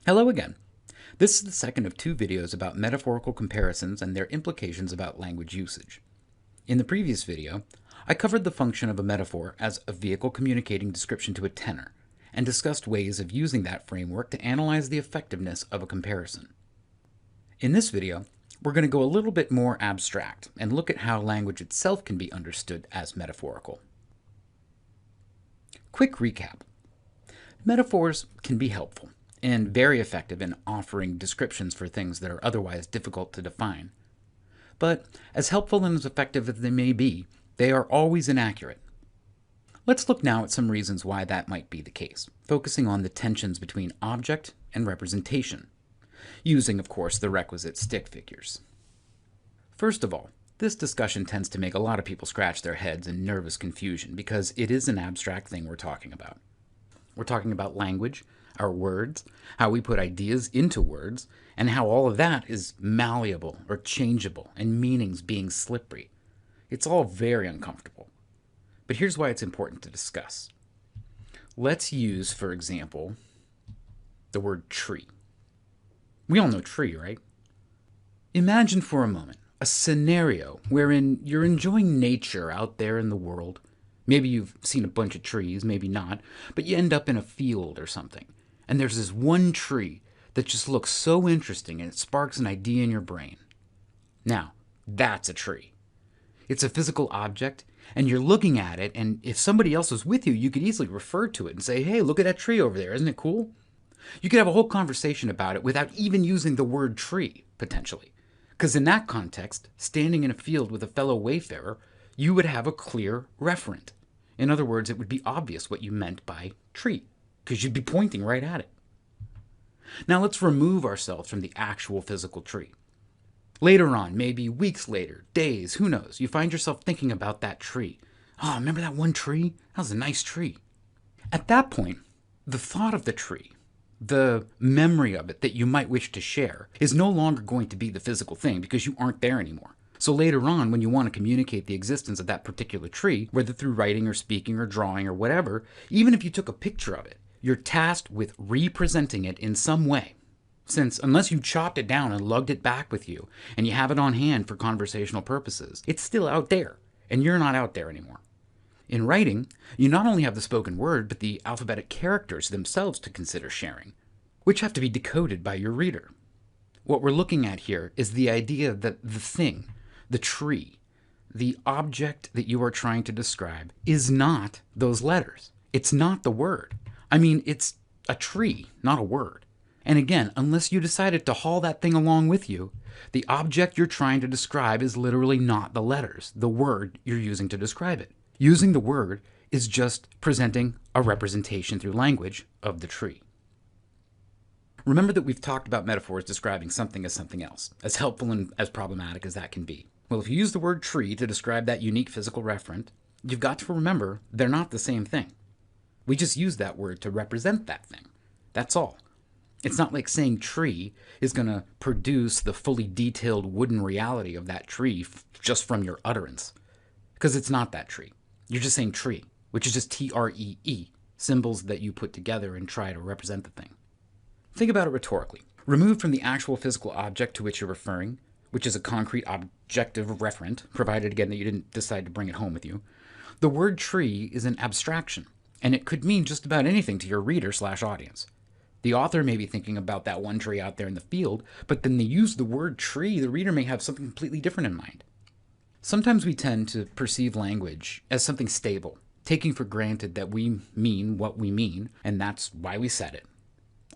Hello again. This is the second of two videos about metaphorical comparisons and their implications about language usage. In the previous video, I covered the function of a metaphor as a vehicle communicating description to a tenor, and discussed ways of using that framework to analyze the effectiveness of a comparison. In this video, we're going to go a little bit more abstract and look at how language itself can be understood as metaphorical. Quick recap. Metaphors can be helpful and very effective in offering descriptions for things that are otherwise difficult to define. But as helpful and as effective as they may be, they are always inaccurate. Let's look now at some reasons why that might be the case, focusing on the tensions between object and representation, using, of course, the requisite stick figures. First of all, this discussion tends to make a lot of people scratch their heads in nervous confusion because it is an abstract thing we're talking about. We're talking about language, our words, how we put ideas into words, and how all of that is malleable or changeable and meanings being slippery. It's all very uncomfortable. But here's why it's important to discuss. Let's use, for example, the word tree. We all know tree, right? Imagine for a moment a scenario wherein you're enjoying nature out there in the world. Maybe you've seen a bunch of trees, maybe not, but you end up in a field or something. And there's this one tree that just looks so interesting and it sparks an idea in your brain. Now, that's a tree. It's a physical object, and you're looking at it, and if somebody else was with you, you could easily refer to it and say, hey, look at that tree over there, isn't it cool? You could have a whole conversation about it without even using the word tree, potentially. Because in that context, standing in a field with a fellow wayfarer, you would have a clear referent. In other words, it would be obvious what you meant by tree, because you'd be pointing right at it. Now let's remove ourselves from the actual physical tree. Later on, maybe weeks later, days, who knows, you find yourself thinking about that tree. Oh, remember that one tree? That was a nice tree. At that point, the thought of the tree, the memory of it that you might wish to share, is no longer going to be the physical thing because you aren't there anymore. So later on, when you want to communicate the existence of that particular tree, whether through writing or speaking or drawing or whatever, even if you took a picture of it, you're tasked with representing it in some way. Since unless you chopped it down and lugged it back with you, and you have it on hand for conversational purposes, it's still out there, and you're not out there anymore. In writing, you not only have the spoken word, but the alphabetic characters themselves to consider sharing, which have to be decoded by your reader. What we're looking at here is the idea that the thing, the tree, the object that you are trying to describe is not those letters. It's not the word. I mean, it's a tree, not a word. And again, unless you decided to haul that thing along with you, the object you're trying to describe is literally not the letters, the word you're using to describe it. Using the word is just presenting a representation through language of the tree. Remember that we've talked about metaphors describing something as something else, as helpful and as problematic as that can be. Well, if you use the word tree to describe that unique physical referent, you've got to remember they're not the same thing. We just use that word to represent that thing. That's all. It's not like saying tree is going to produce the fully detailed wooden reality of that tree just from your utterance. Because it's not that tree. You're just saying tree, which is just T-R-E-E, symbols that you put together and try to represent the thing. Think about it rhetorically. Removed from the actual physical object to which you're referring, which is a concrete objective referent, provided again that you didn't decide to bring it home with you, the word tree is an abstraction, and it could mean just about anything to your reader/audience. The author may be thinking about that one tree out there in the field, but then they use the word tree, the reader may have something completely different in mind. Sometimes we tend to perceive language as something stable, taking for granted that we mean what we mean, and that's why we said it.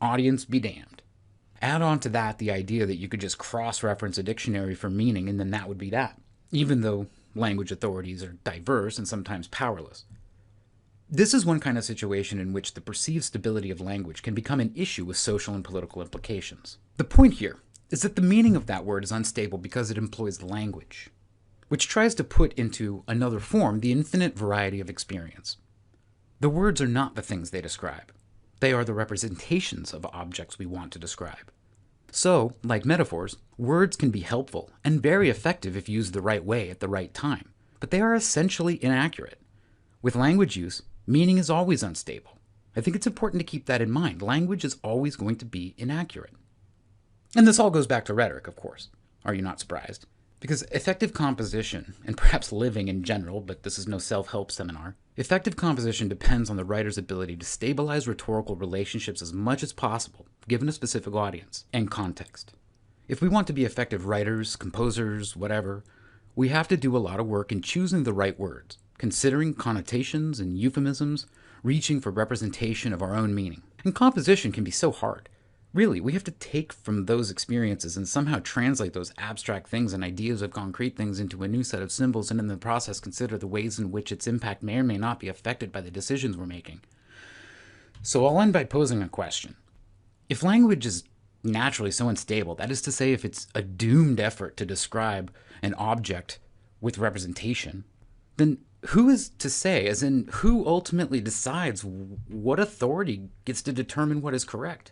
Audience be damned. Add on to that the idea that you could just cross-reference a dictionary for meaning and then that would be that, even though language authorities are diverse and sometimes powerless. This is one kind of situation in which the perceived stability of language can become an issue with social and political implications. The point here is that the meaning of that word is unstable because it employs language, which tries to put into another form the infinite variety of experience. The words are not the things they describe. They are the representations of objects we want to describe. So, like metaphors, words can be helpful and very effective if used the right way at the right time, but they are essentially inaccurate. With language use, meaning is always unstable. I think it's important to keep that in mind. Language is always going to be inaccurate. And this all goes back to rhetoric, of course. Are you not surprised? Because effective composition, and perhaps living in general, but this is no self-help seminar, effective composition depends on the writer's ability to stabilize rhetorical relationships as much as possible, given a specific audience and context. If we want to be effective writers, composers, whatever, we have to do a lot of work in choosing the right words, considering connotations and euphemisms, reaching for representation of our own meaning. And composition can be so hard. Really, we have to take from those experiences and somehow translate those abstract things and ideas of concrete things into a new set of symbols, and in the process consider the ways in which its impact may or may not be affected by the decisions we're making. So I'll end by posing a question. If language is naturally so unstable, that is to say, if it's a doomed effort to describe an object with representation, then who is to say, as in who ultimately decides what authority gets to determine what is correct?